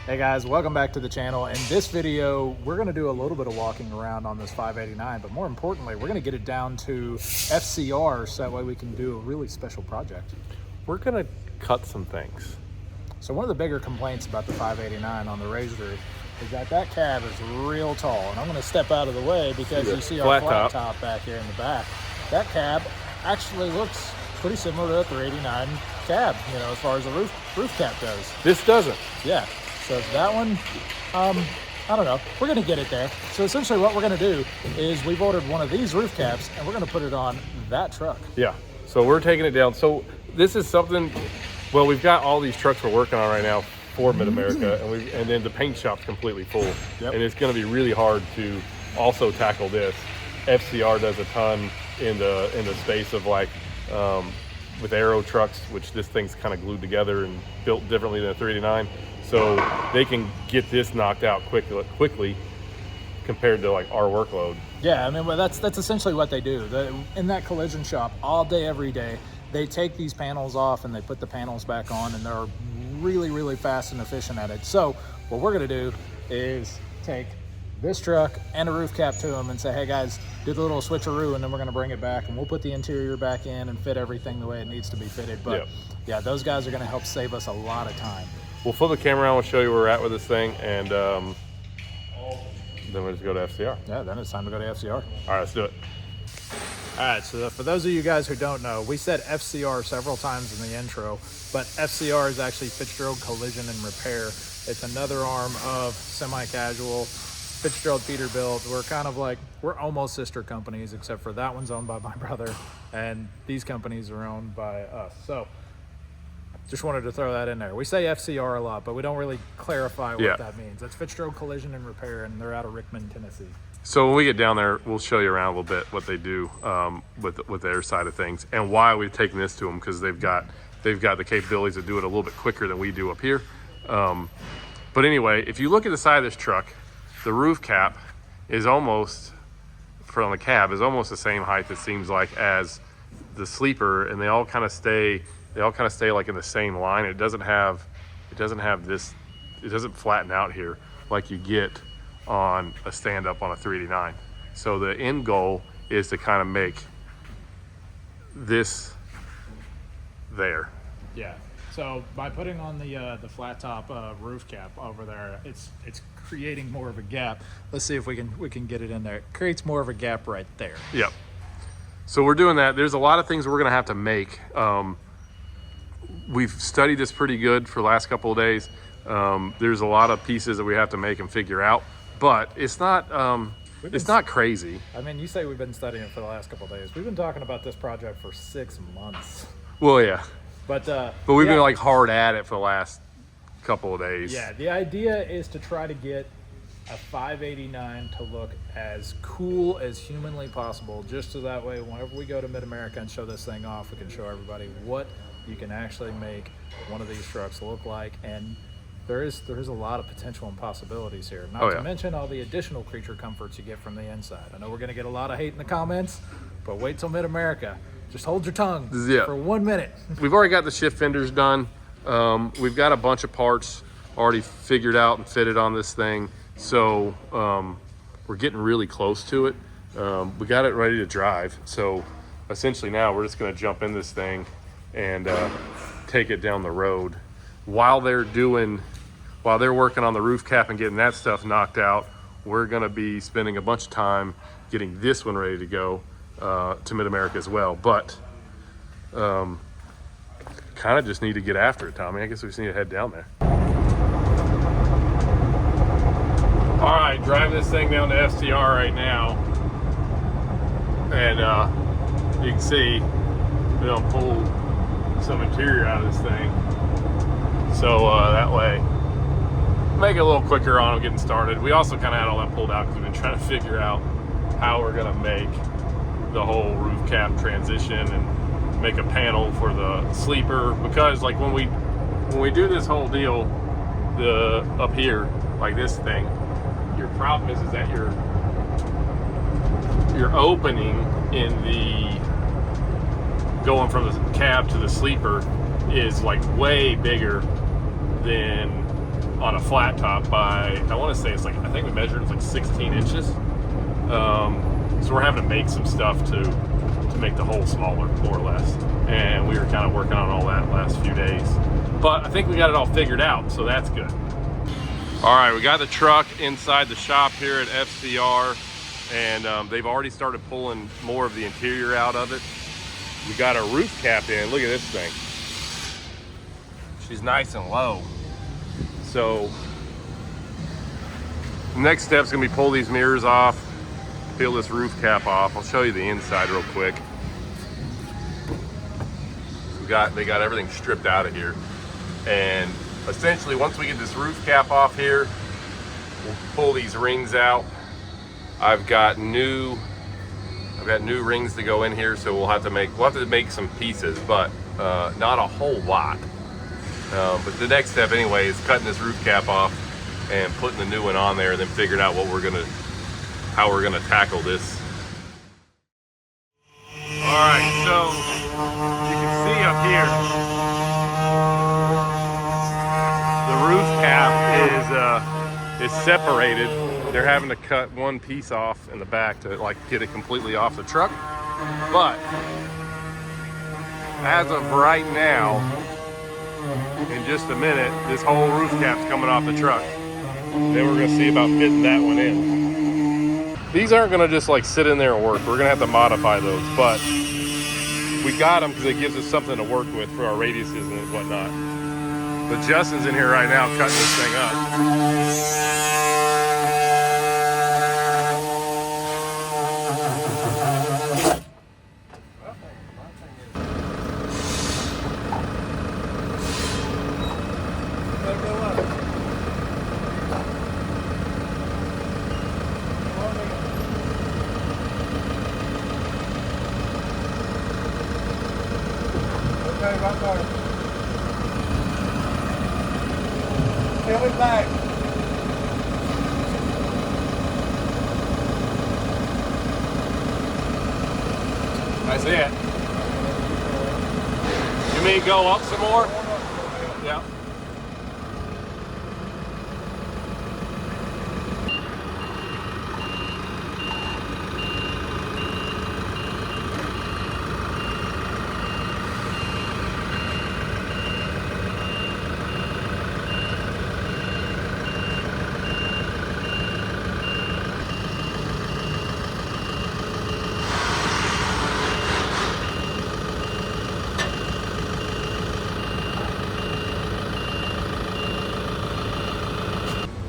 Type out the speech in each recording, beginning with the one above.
Hey guys, welcome back to the channel. In this video, we're going to do a little bit of walking around on this 589, but more importantly, we're going to get it down to FCR so that way we can do a really special project. We're going to cut some things. So one of the bigger complaints about the 589 on the raised roof is that that cab is real tall. And I'm going to step out of the way because you see our flat top back here in the back. That cab actually looks pretty similar to a 389 cab, you know, as far as the roof cap goes. This doesn't. Yeah. So that one, I don't know. We're going to get it there. So essentially what we're going to do is we've ordered one of these roof caps and we're going to put it on that truck. Yeah. So we're taking it down. So this is something, well, we've got all these trucks we're working on right now for Mid-America, and then the paint shop's completely full. Yep. And it's going to be really hard to also tackle this. FCR does a ton in the space of like, with aero trucks, which this thing's kind of glued together and built differently than a 389. So they can get this knocked out quickly compared to like our workload. Yeah, I mean, well, that's essentially what they do. In that collision shop, all day, every day, they take these panels off and they put the panels back on, and they're really, really fast and efficient at it. So what we're gonna do is take this truck and a roof cap to them and say, hey guys, do the little switcheroo, and then we're gonna bring it back and we'll put the interior back in and fit everything the way it needs to be fitted. But yeah, those guys are gonna help save us a lot of time. We'll flip the camera around, we'll show you where we're at with this thing, and then we'll just go to FCR. Yeah, then it's time to go to FCR. All right, let's do it. All right, so for those of you guys who don't know, we said FCR several times in the intro, but FCR is actually Fitzgerald Collision and Repair. It's another arm of Semi-Casual, Fitzgerald Peterbilt. We're kind of like, we're almost sister companies, except for that one's owned by my brother, and these companies are owned by us. So just wanted to throw that in there. We say FCR a lot, but we don't really clarify what that means. That's Fitzgerald Collision and Repair, and they're out of Rickman, Tennessee. So when we get down there, we'll show you around a little bit what they do with their side of things and why we've taken this to them, because they've got the capabilities to do it a little bit quicker than we do up here. But anyway, if you look at the side of this truck, the roof cap is almost, from the cab, is almost the same height, it seems like, as the sleeper, and they all kind of stay like in the same line. It doesn't have this, it doesn't flatten out here like you get on a stand-up on a 389. So the end goal is to kind of make this there. Yeah. So by putting on the flat top roof cap over there, it's creating more of a gap. Let's see if we can get it in there. It creates more of a gap right there. Yep. So we're doing that. There's a lot of things we're gonna have to make. We've studied this pretty good for the last couple of days. There's a lot of pieces that we have to make and figure out, but it's not crazy. I mean, you say we've been studying it for the last couple of days. We've been talking about this project for 6 months. Well, yeah. But we've been like hard at it for the last couple of days. Yeah, the idea is to try to get a 589 to look as cool as humanly possible, just so that way whenever we go to Mid-America and show this thing off, we can show everybody what you can actually make one of these trucks look like. And there is a lot of potential and possibilities here, not to mention all the additional creature comforts you get from the inside. I know we're going to get a lot of hate in the comments, but wait till Mid-America. Just hold your tongue for 1 minute. We've already got the shift fenders done. We've got a bunch of parts already figured out and fitted on this thing. So we're getting really close to it. We got it ready to drive. So essentially now we're just going to jump in this thing and take it down the road. While they're working on the roof cap and getting that stuff knocked out, we're going to be spending a bunch of time getting this one ready to go to Mid-America as well. But kind of just need to get after it, Tommy. I guess we just need to head down there. All right, driving this thing down to FCR right now, and you can see we don't pull some interior out of this thing, so that way make it a little quicker on getting started. We also kind of had all that pulled out because we've been trying to figure out how we're going to make the whole roof cap transition and make a panel for the sleeper, because like when we do this whole deal up here like this thing, your problem is that your opening in the going from the cab to the sleeper is like way bigger than on a flat top by, I want to say it's like, I think we measured it's like 16 inches. So we're having to make some stuff to make the hole smaller, more or less. And we were kind of working on all that last few days. But I think we got it all figured out, so that's good. All right, we got the truck inside the shop here at FCR, and they've already started pulling more of the interior out of it. We got our roof cap in. Look at this thing. She's nice and low. So the next step is gonna be pull these mirrors off, peel this roof cap off. I'll show you the inside real quick. They got everything stripped out of here. And essentially, once we get this roof cap off here, we'll pull these rings out. I've got new rings to go in here, so we'll have to make some pieces, but not a whole lot. But the next step anyway is cutting this roof cap off and putting the new one on there, and then figuring out how we're gonna tackle this. All right, so you can see up here, the roof cap is separated. They're having to cut one piece off in the back to like get it completely off the truck. But as of right now, in just a minute, this whole roof cap's coming off the truck. Then we're gonna see about fitting that one in. These aren't gonna just like sit in there and work. We're gonna have to modify those, but we got them because it gives us something to work with for our radiuses and whatnot. But Justin's in here right now cutting this thing up. Back. I see it. You mean go up some more? Yeah.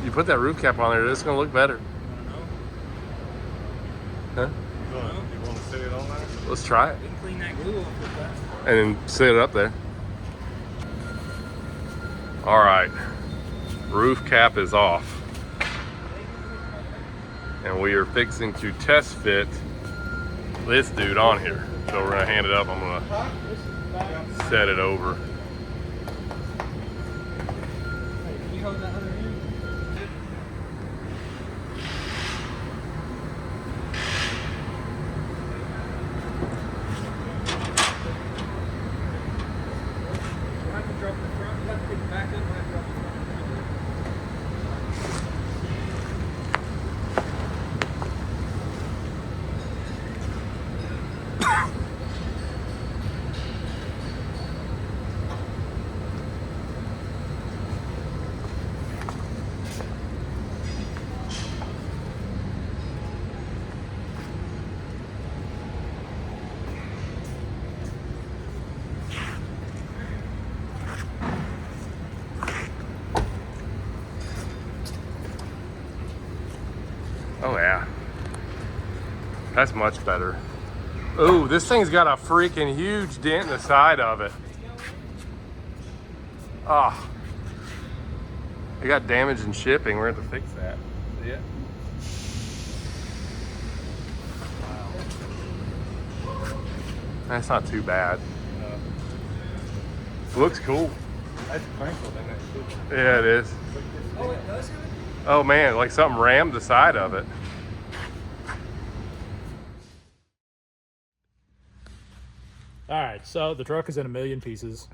You put that roof cap on there, it's gonna look better. Huh? You want to sit it on there? Let's try it. We can clean that glue off with that. And then sit it up there. All right, roof cap is off. And we are fixing to test fit this dude on here. So we're gonna hand it up, I'm gonna set it over. Can you hold that other end? You have to drop the front, you have to pick it back up, you have to drop the front. Oh yeah, that's much better. Ooh, this thing's got a freaking huge dent in the side of it. Ah, it got damaged in shipping. We're gonna have to fix that. See it? That's not too bad. Looks cool. That's crinkled in that. Yeah, it is. Oh, it does have it? Oh man, like something rammed the side of it. All right, so the truck is in a million pieces.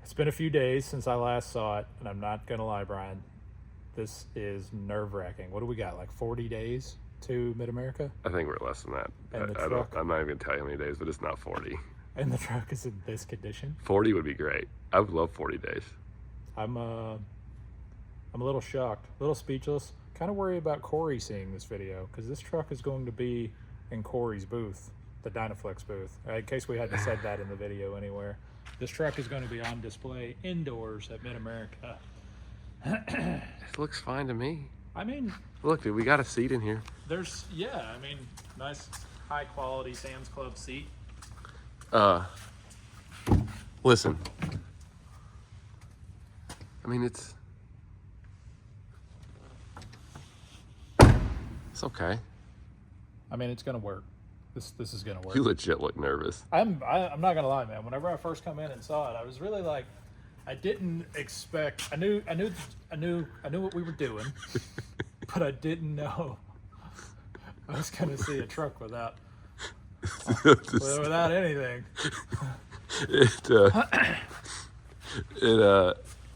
It's been a few days since I last saw it, and I'm not gonna lie, Brian, this is nerve-wracking. What do we got, like 40 days to Mid-America? I think we're less than that. And the I don't, truck? I'm not even gonna tell you how many days, but it's not 40. And the truck is in this condition? 40 would be great. I would love 40 days. I'm a little shocked, a little speechless. Kind of worried about Corey seeing this video, because this truck is going to be in Corey's booth, the Dynaflex booth, in case we hadn't said that in the video anywhere. This truck is going to be on display indoors at Mid-America. It looks fine to me. I mean, Look, dude, we got a seat in here. Nice high quality Sam's Club seat. Listen. I mean, it's okay. I mean, it's gonna work. This is gonna work. You legit look nervous. I'm not gonna lie, man. Whenever I first come in and saw it, I was really like, I didn't expect. I knew what we were doing, but I didn't know I was gonna see a truck without anything.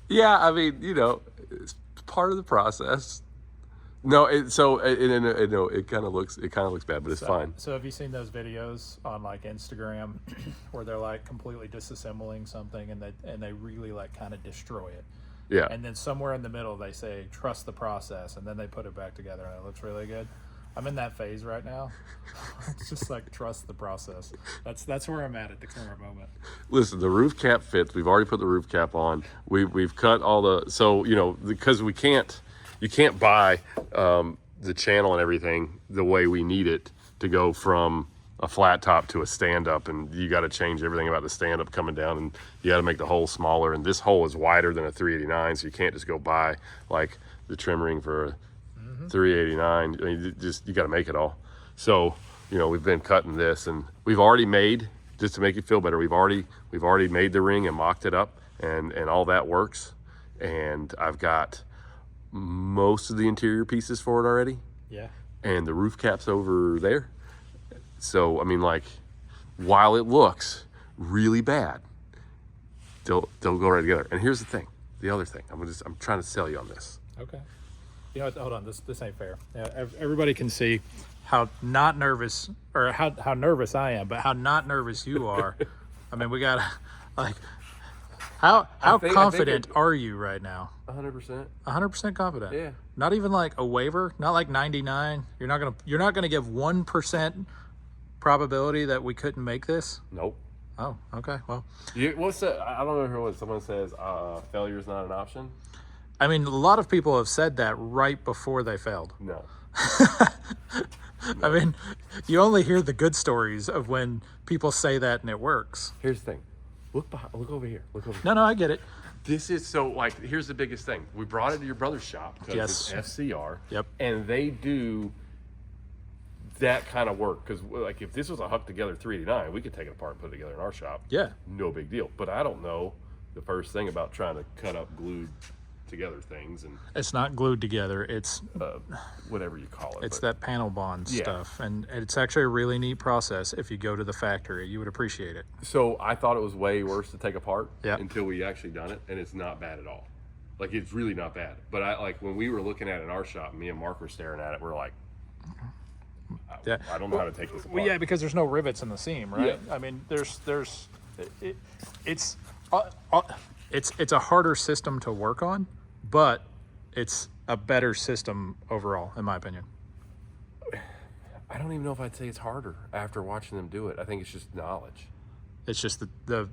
Yeah, I mean, you know, it's part of the process. No, it kind of looks bad, but it's fine. So have you seen those videos on like Instagram where they're like completely disassembling something and they really like kind of destroy it? Yeah. And then somewhere in the middle they say trust the process, and then they put it back together and it looks really good. I'm in that phase right now. It's just like trust the process. That's where I'm at the current moment. Listen, the roof cap fits. We've already put the roof cap on. We've cut all the, so you know, because you can't buy the channel and everything the way we need it to go from a flat top to a stand-up, and you got to change everything about the stand-up coming down, and you got to make the hole smaller, and this hole is wider than a 389, so you can't just go buy like the trim ring for a 389. I mean, you got to make it all. So you know, we've been cutting this, and we've already made, just to make it feel better, we've already made the ring and mocked it up, and all that works, and I've got most of the interior pieces for it already. Yeah. And the roof cap's over there. So, I mean, like, while it looks really bad, they'll go right together. And here's the thing, the other thing, I'm trying to sell you on this. Okay. You know what, hold on, this ain't fair. Everybody can see how not nervous, or how nervous I am, but how not nervous you are. I mean, we gotta, like, how confident are you right now? 100%. 100% confident. Yeah. Not even like a waiver, not like 99. You're not gonna give 1% probability that we couldn't make this. Nope. Oh, okay. Well, What's that? I don't remember what someone says. Failure is not an option. I mean, a lot of people have said that right before they failed. No. I mean, you only hear the good stories of when people say that and it works. Here's the thing. Look behind. Look over here. Look over here. No, I get it. This is so, like, here's the biggest thing. We brought it to your brother's shop because Yes. it's FCR. Yep. And they do that kind of work. Because, like, if this was a huck together 389, we could take it apart and put it together in our shop. Yeah. No big deal. But I don't know the first thing about trying to cut up glued together things and It's not glued together. It's whatever you call it. It's but that panel bond Yeah. stuff, and it's actually a really neat process. If you go to the factory, you would appreciate it. So I thought it was way worse to take apart Yeah. until we actually done it, and it's not bad at all. Like, it's really not bad. But I, like, when we were looking at it in our shop, me and Mark were staring at it, we're like, Yeah. I don't know how to take this apart. Well, yeah, because there's no rivets in the seam, right? Yeah. I mean, it's a harder system to work on, but it's a better system overall, in my opinion. I don't even know if I'd say it's harder after watching them do it. I think it's just knowledge. It's just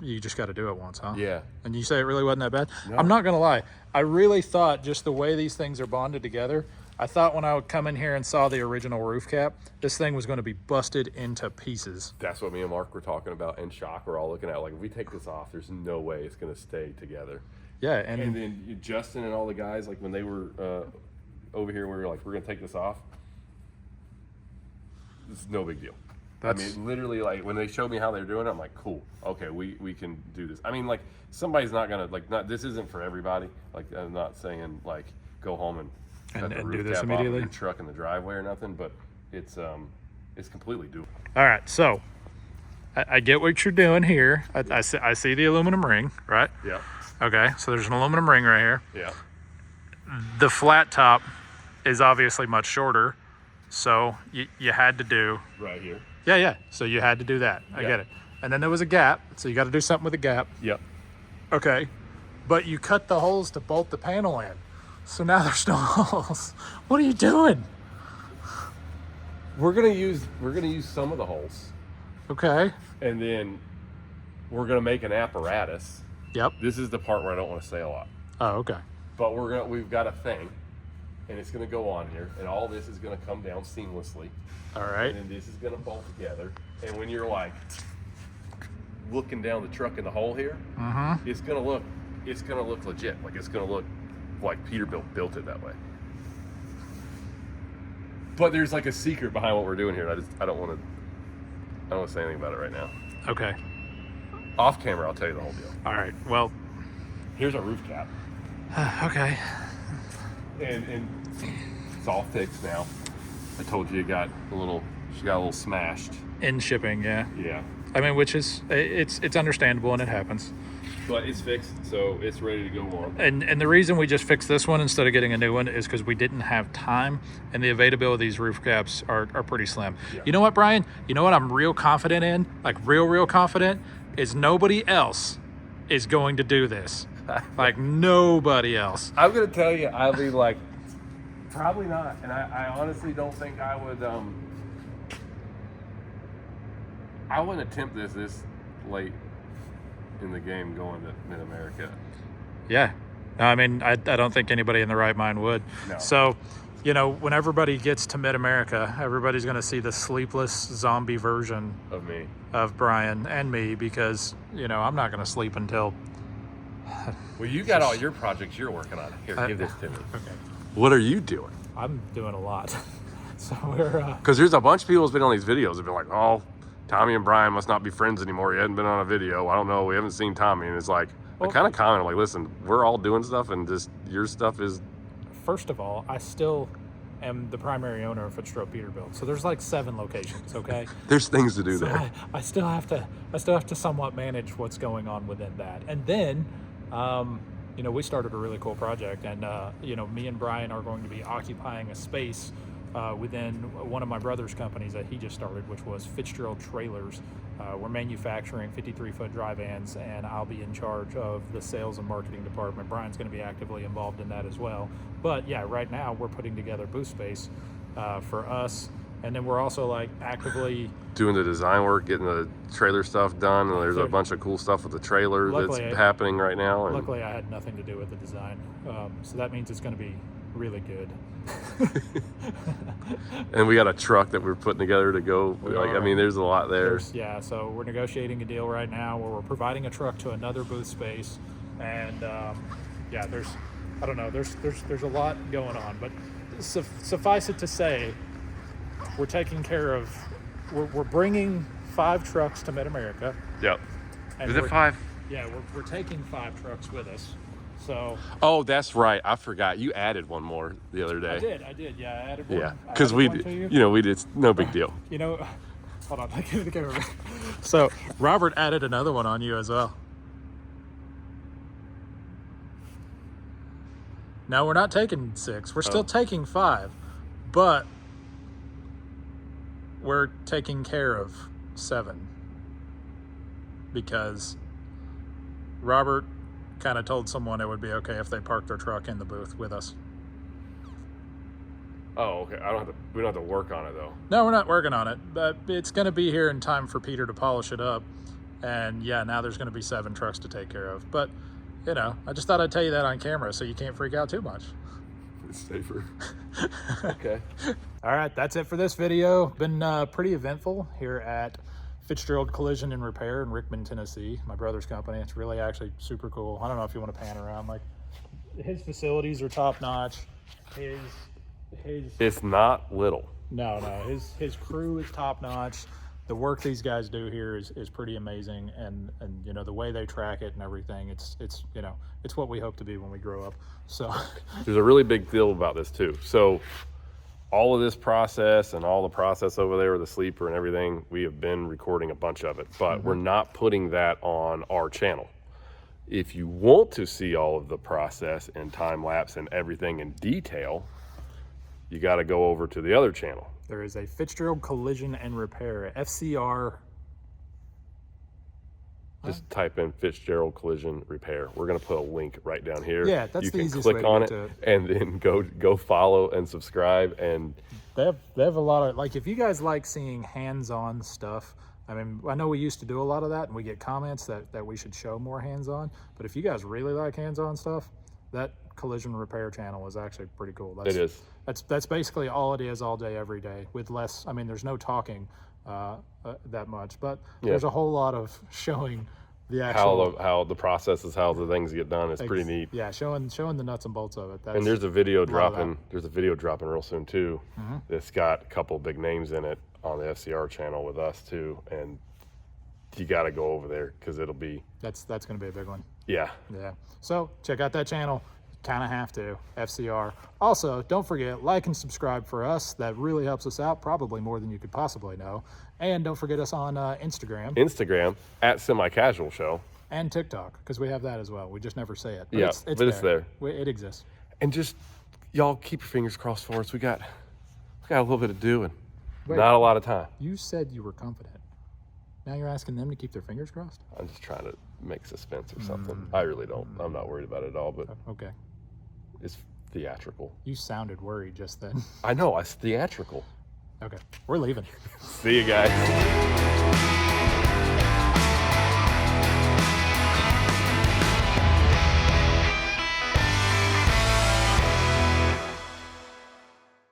you just got to do it once, huh? Yeah. And you say it really wasn't that bad? No. I'm not gonna lie. I really thought just the way these things are bonded together. I thought when I would come in here and saw the original roof cap, this thing was going to be busted into pieces. That's what me and Mark were talking about in shock. We're all looking at, like, if we take this off, there's no way it's going to stay together. Yeah, And then Justin and all the guys, like, when they were over here, we were like, we're going to take this off. It's no big deal. I mean, literally, like, when they showed me how they're doing it, I'm like, cool. Okay, we can do this. I mean, like, somebody's not going to, like, this isn't for everybody. Like, I'm not saying, like, go home and cut the do roof this cap off immediately? of your truck in the driveway or nothing, but it's completely doable. All right, so I get what you're doing here. I see the aluminum ring, right? Yeah. Okay, so there's an aluminum ring right here. Yeah. The flat top is obviously much shorter, so you had to do... Right here. Yeah. So you had to do that. I get it. And then there was a gap, so you got to do something with the gap. Yep. Okay, but you cut the holes to bolt the panel in, so now there's no holes. What are you doing? We're gonna use some of the holes, Okay. and then we're gonna make an apparatus. Yep. This is the part where I don't want to say a lot, Oh, okay. but we've got a thing, and it's gonna go on here, and all this is gonna come down seamlessly, All right. and then this is gonna bolt together. And when you're like looking down the truck in the hole here, it's gonna look legit. Like it's gonna look like Peterbilt built it that way. But there's like a secret behind what we're doing here. I don't want to say anything about it right now. Okay. Off camera, I'll tell you the whole deal. All right. Well, Here's our roof cap, okay. and it's all fixed now. I told you she got a little smashed. In shipping, yeah. Yeah. I mean, which is, it's understandable and it happens. But it's fixed, so it's ready to go on. And the reason we just fixed this one instead of getting a new one is because we didn't have time, and the availability of these roof caps are pretty slim. Yeah. You know what, Brian? You know what I'm real confident in? Like real confident is nobody else is going to do this. Like nobody else. I'm gonna tell you, I'll be like, probably not. And I honestly don't think I would. I wouldn't attempt this late in the game going to Mid-America. Yeah. I mean, I don't think anybody in the right mind would. No. So, you know, when everybody gets to Mid-America, everybody's going to see the sleepless zombie version Of me. of Brian and me because, you know, I'm not going to sleep until... Well, you got all your projects you're working on. Here, give this to me. Okay. What are you doing? I'm doing a lot. So we're... Because there's a bunch of people who's been on these videos have been like, oh, Tommy and Brian must not be friends anymore. He hadn't been on a video. I don't know. We haven't seen Tommy. And it's like, I kind of comment, like, listen, we're all doing stuff and just your stuff is... First of all, I still am the primary owner of Fitzgerald Peterbilt. So there's like 7 locations, okay? There's things to do So there. I still have to somewhat manage what's going on within that. And then, you know, we started a really cool project, and you know, me and Brian are going to be occupying a space within one of my brother's companies that he just started, which was Fitzgerald Trailers. We're manufacturing 53-foot dry vans, and I'll be in charge of the sales and marketing department. Brian's going to be actively involved in that as well. But yeah, right now we're putting together booth space for us, and then we're also like actively Doing the design work, getting the trailer stuff done, and there's a bunch of cool stuff with the trailer that's happening right now. And luckily I had nothing to do with the design, so that means it's going to be really good. And we got a truck that we're putting together to go. I mean, there's a lot there. Yeah, so we're negotiating a deal right now where we're providing a truck to another booth space, and yeah, there's a lot going on. But suffice it to say, we're taking care of. We're bringing 5 trucks to Mid-America. Yep. And Is it 5? Yeah, we're taking 5 trucks with us. So. Oh, that's right. I forgot. You added one more the other day. I did. Yeah, I added one. Yeah, because we did. No big deal. You know, hold on. I give the camera. So Robert added another one on you as well. No, we're not taking 6. We're still taking 5, but we're taking care of 7 because Robert kind of told someone it would be okay if they parked their truck in the booth with us. Oh, okay. We don't have to work on it though. No, we're not working on it, but it's going to be here in time for Peter to polish it up. And yeah, now there's going to be 7 trucks to take care of. But, you know, I just thought I'd tell you that on camera so you can't freak out too much. It's safer. Okay. All right, that's it for this video. Been pretty eventful here at Fitzgerald Collision and Repair in Rickman, Tennessee, my brother's company. It's really actually super cool. I don't know if you want to pan around. Like, his facilities are top notch. His It's not little. No, his crew is top notch. The work these guys do here is pretty amazing, and you know, the way they track it and everything, it's you know, it's what we hope to be when we grow up. So there's a really big deal about this too. So all of this process and all the process over there with the sleeper and everything, we have been recording a bunch of it, but we're not putting that on our channel. If you want to see all of the process and time lapse and everything in detail, you got to go over to the other channel. There is a Fitzgerald Collision and Repair, FCR. Just type in Fitzgerald Collision Repair. We're gonna put a link right down here. Yeah, that's you the can easiest click way to on get it to it. and then go follow and subscribe. And They have a lot of, like, if you guys like seeing hands-on stuff, I mean, I know we used to do a lot of that, and we get comments that we should show more hands-on. But if you guys really like hands-on stuff, that collision repair channel is actually pretty cool. it is. That's basically all it is, all day, every day, with less. I mean, there's no talking that much, but there's a whole lot of showing the actual How the processes, how the things get done is pretty neat. Yeah, showing the nuts and bolts of it. And there's a video lot of dropping. There's a video dropping real soon too. That's got a couple big names in it on the FCR channel with us too. And you got to go over there because it'll be. That's going to be a big one. Yeah. Yeah. So check out that channel. Kind of have to. FCR. Also, don't forget, like and subscribe for us. That really helps us out, probably more than you could possibly know. And don't forget us on Instagram at Semi Casual Show. and TikTok, because we have that as well. We just never say it. But Yeah, it's but it's there. It exists. And just y'all keep your fingers crossed for us. We got a little bit to do and Wait. not a lot of time. You said you were confident. Now you're asking them to keep their fingers crossed? I'm just trying to make suspense or something. I really don't. I'm not worried about it at all, but Okay. it's theatrical. You sounded worried just then. I know, it's theatrical. Okay. We're leaving. See you guys.